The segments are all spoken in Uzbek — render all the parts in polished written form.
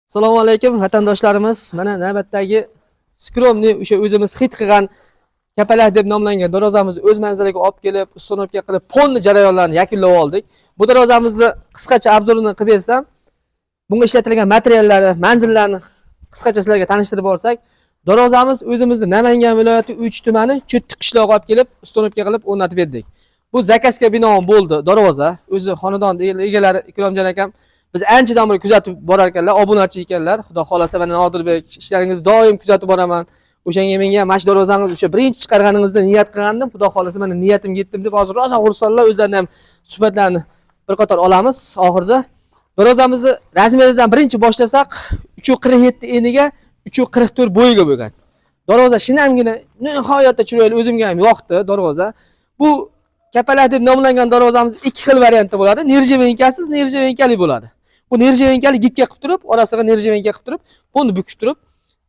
Assalomu alaykum vatandoshlarimiz. Mana navbatdagi skromniy o'sha o'zimiz hit qilgan kapalak deb nomlangan darvozamizni o'z manziliga olib kelib, ustonovka qilib, ponni jarayonlarini yakunlab oldik. Bu darvozamizni qisqacha obzorini qilib bersam, bunga ishlatilgan materiallarni, manzillarni qisqacha sizlarga tanishtirib borsak, darvozamiz o'zimizni Namangan viloyati Uch tumani Cho'tti qishlog'iga olib kelib, ustonovka qilib o'rnatib berdik. Bu zakazga binoan bo'ldi darvoza. O'zi xonadon egalari Ikromjon akam biz anchadan beri kuzatib borar ekanlar, obunachi ekanlar. Xudo xolasa mana Nodirbek ishlaringizni doim kuzatib boraman. O'shanga menga mash darvozangiz o'sha birinchi chiqarganingizda niyat qilgandim. Xudo xolasa mana niyatimga yetdim deb hozir rosa xursandlar. O'zlarining ham suhbatlarini bir qator olamiz oxirida. Darvozamizni razmeridan birinchi boshlasak 347 eniga 344 bo'yiga bo'lgan. Darvoza shinamgina nihoyatda chiroyli, o'zimga ham yoqdi darvoza. Bu kapalak deb nomlangan darvozamiz ikki xil variantda bo'ladi. Nirjevenkasiz, nirjevenkali bo'ladi. Bu nirjevenkali gipga qilib turib, orasiga nirjevenka qilib turib, buni bukib turib,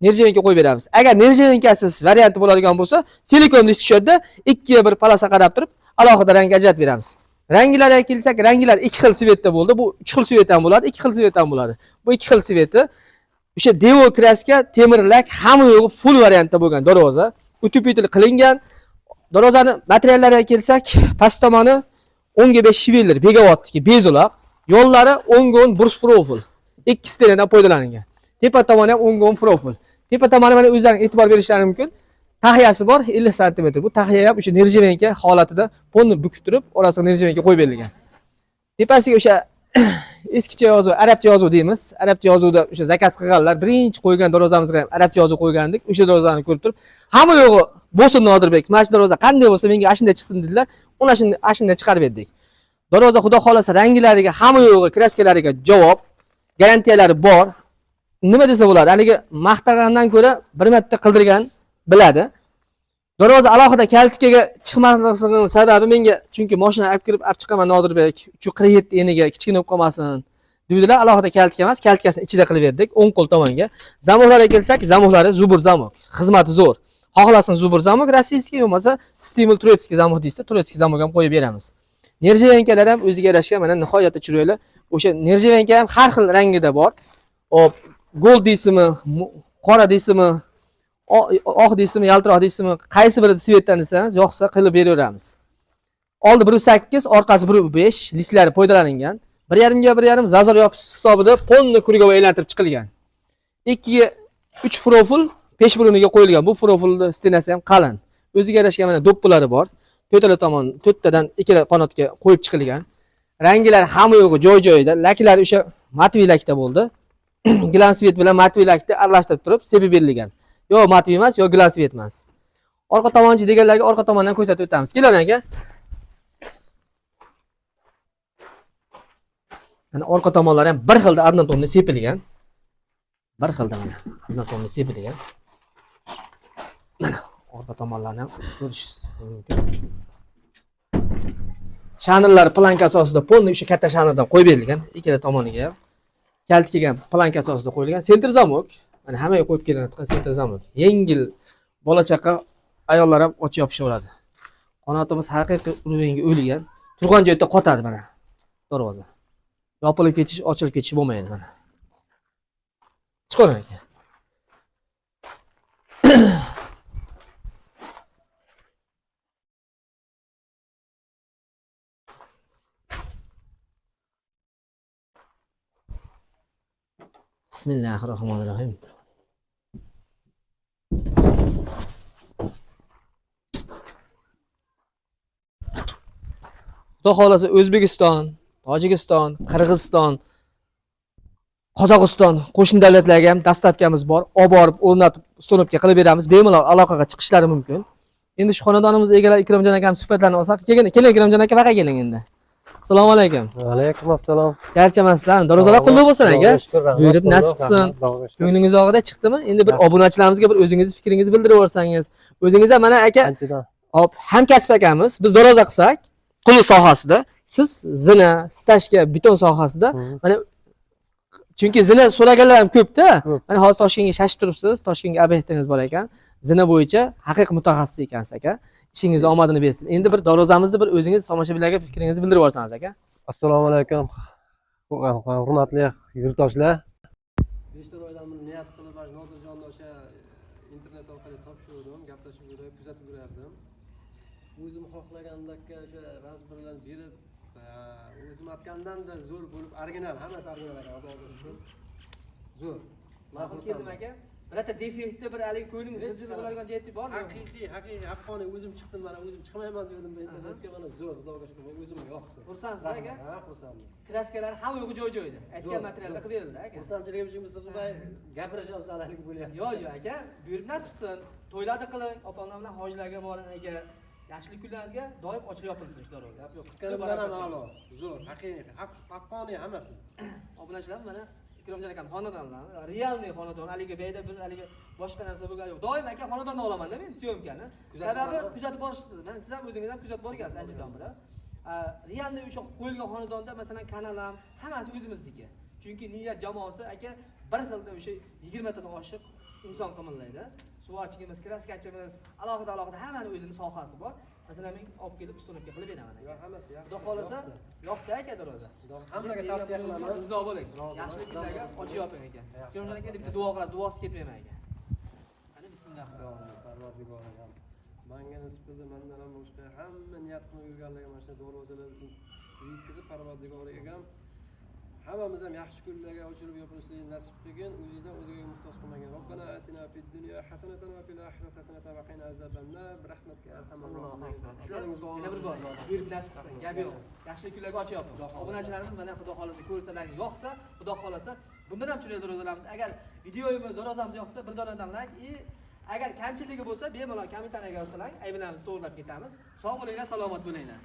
nirjevenka qo'yib beramiz. Agar nirjevenkasiz varianti bo'ladigan bo'lsa, silikon list tushadi, ikkiga bir palasa qarab turib, alohida rang ajratib beramiz. Ranglarga kelsak, ranglar ikki xil svetda bo'ldi. Bu uch xil svetdan bo'ladi, ikki xil svetdan bo'ladi. Bu ikki xil sveti o'sha devo kraska, temirlak hamma yo'g'i full variantda bo'lgan darvoza. Utupitel qilingan. Darvozani materiallariga kelsak, past tomoni 10 ga 5 shiveller begavatniki bezo'loq, yo'llari 10 ga 10 brus profil. Ikki steladan foydalanilgan. Tepa tomoni ham 10 ga 10 profil. Tepa tomoni mana o'zlaring e'tibor berishlari mumkin. Tahiyasi bor 50 sm. Bu tahiya ham o'sha nirjevenka holatida ponni bukib turib, orasiga nirjevenka qo'yib berilgan. Tepasiga o'sha eskicha yozuv, arabcha yozuv deymiz. Arabcha yozuvda o'sha zakaz qilganlar birinchi qo'ygan darvozamizga ham arabcha yozuv qo'ygandik. O'sha darvozani ko'rib turib, hamma yo'g'i bo'lsin Nodirbek, mana shu darvoza qanday bo'lsa menga ashunda chiqsin dedilar. Uni ashunda chiqarib berdik. Darvoza xudo xolasa ranglariga, hamma yo'g'i kraskalariga javob, garantiyalari bor. Nima desa bo'ladi? Haligi maqtagandan ko'ra bir marta qildirgan biladi. Darvoza alohida kaltikaga chiqmasligining sababi menga, chunki mashina olib kirib olib chiqaman Nodirbek, 347 eniga kichkina bo'lib qolmasin dedilar. Alohida kaltika emas, kaltikasini ichida qilib berdik, o'ng qo'l tomonga. Zamoqlarga kelsak, zamoqlari zubur zamoq, xizmati zo'r. Xohlasin zubur zamok, rossiyskiy bo'lmasa stimul turetskiy zamok deysa, turetskiy zamok ham qo'yib beramiz. Nirjevenkalar ham o'ziga yarashga mana nihoyatda chiroyli. O'sha nirjevenka ham har xil rangida bor. Hop, gold deysizmi, qora deysizmi, oq deysizmi, yaltiroq deysizmi, qaysi biri svetdan desangiz, yo'qsa qilib beraveramiz. Oldi 1.8, orqasi 1.5, listlari foydalanilgan. 1.5 ga 1.5 zazor yopish hisobida ponni kurgava aylantirib chiqilgan. 2 ga 3 profil pesh buruniga qo'yilgan. Bu profilning stenasi ham qalin. O'ziga yarashgan mana do'ppilari bor. To'tala tomon, to'ttadan ikkala qanotga qo'yib chiqilgan. Ranglar hamma yo'g'i joy-joyida. Laklari o'sha matviy lakda bo'ldi. Glansvet bilan matviy lakni aralashtirib turib sepib berilgan. Yo matviy emas, yo glansvet emas. Orqa tomonchi deganlarga orqa tomondan ko'rsatib o'tamiz. Keling aka. Mana orqa tomonlari ham bir xilda arnatomni sepilgan. Bir xilda mana arnatomni sepilgan. Mana orqa tomonlarni ham ko'rish mumkin. Shanillar planka asosida ponni o'sha katta shanildan qo'yib berilgan, ikkala tomoniga ham. Kaltikaga ham planka asosida qo'yilgan. Sentr zamok, mana hammaga qo'yib kelinadigan sentr zamok. Yengil bola chaqa, ayollar ham ochib yopishaveradi. Qanotimiz haqiqiy uruvenga o'lgan. Turgan joyda qotadi mana darvoza. Yopilib ketish, ochilib ketish bo'lmaydi mana. Chiqaring aka. Bismillahirrohmanirrohim. Xudo xolasa O'zbekiston, Tojikiston, Qirg'iziston, Qozog'iston qo'shni davlatlarga ham dastavkamiz bor. Olib borib o'rnatib, ustonovka qilib beramiz. Bemalol aloqaga chiqishlari mumkin. Endi shu xonadonimiz egalari Ikromjon akam suhbatlarini olsak, keling Ikromjon aka, vaqa keling endi. Assalomu alaykum. Va alaykum assalom. Charchamasdan, darvozalar qulluq bo'lsin aka. Buyurib nasib qilsin. Ko'nglingiz og'ida chiqdimi? Endi bir obunachilarimizga bir o'zingiz fikringizni bildirib yuborsangiz. O'zingiz ham mana aka, hop, hamkasb akamiz. Biz darvoza qilsak, qulluq sohasida, siz zina, stashka, beton sohasida mana chunki zina so'raganlar ham ko'p-da. Mana hozir Toshkentga shashib turibsiz, Toshkentga obyektingiz bor ekan. Zina bo'yicha haqiqiy mutaxassis ekansiz aka. Ishingizni omadini bersin. Endi bir darvozamizni bir o'zingiz tomoshabinlarga fikringizni bildirib yuborsangiz aka. Assalomu alaykum. Hurmatli yurtdoshlar, 5 oydan beri niyat qilib mana Nodirjonni o'sha internet orqali topshirdim, gaplashib yurib, kuzatib yurardim. O'zim xohlagandakka o'sha razborlarni berib, o'zim aytgandan-da zo'r bo'lib, original, hammasi original ekan, xudo o'zi zo'r. Ma'qul keldim aka. Birata defektni bir haligi ko'nglingiz g'ijir bo'ladigan jihati bormi? Haqiqiy, haqqoniy o'zim chiqdim, mana o'zim chiqmayman dedim bu internetga, mana zo'r, xudoga shukur, o'zim yoqdi. Xursandsiz aka? Ha, xursandmiz. Kraskalar hamma yo'q joy-joyida. Aytgan materialda qilib berildi aka. Xursandchiligimizni qilmay gapirishamiz haligi bo'lyapti. Yo'q aka, buyurib nasib qilsin. To'ylarda qiling, ota-onalar bilan hojilarga boring aka. Yaxshilik kunlaringizga doim ochilib yopilsin shu daryoga. Yo'q, kutganimdan ham a'lo. Zo'r, haqiqiy, haqqoniy hammasi. Obunachilar mana Ikromjon akam xonadonlar, realniy xonadon, haligi beyda bir haligi boshqa narsa bo'lgani yo'q. Doim aka xonadonda olaman-da men syomkani. Sababi kuzatib borishsiz. Men siz ham o'zingiz ham kuzatib borgansiz anchadan beri. Realniy o'sha qo'yilgan xonadonda masalan kanal ham hammasi o'zimizniki. Chunki niyat jamoasi aka bir xilda o'sha 20 tadan oshiq inson qimillaydi. Suvochimiz, kraskachimiz, alohida hammani o'zining sohasi bor. Masalan men olib kelib ustonovka qilib beraman aka. Yo'q, hammasi yaxshi. Xudo xolasa yo'qda aka darvoza. Hammaga tavsiya qilaman. Rizo bo'ling. Yaxshilik kunlarga ochib yoping aka. Ikromjon aka bitta duo qiladi, duosiz ketmayman aka. Qani bismillah. Parvardigorim. Menga nasib qildi, mendan ham boshqa hamma niyat qilib yurganlarga mana shu darvozalarni yetkazib Parvardigorim hammamiz ham yaxshi kunlarga ochilib yopilishni nasib qilgin, o'zidan o'ziga muhtoj qilmagan. Robbana atina fid dunya hasanatan va fil oxirati hasanatan va qina azabannar. Bir rahmatga arhamar rohim. Shularimiz yana bir bor. Buyurib nasib qilsin. Gap yo'q. Yaxshilik kunlarga ochib yoping. Obunachilarimiz mana xudo xolasa ko'rsalaringiz yoqsa, xudo xolasa bundan ham chiroyli ro'zalarimiz. Agar videoyimiz, ro'zamiz yoqsa bir donadan like agar kamchiligi bo'lsa bemalol kommentariyaga yozsalar, ayblarimizni to'g'rilab ketamiz. Sog' bo'linglar, salomat bo'linglar.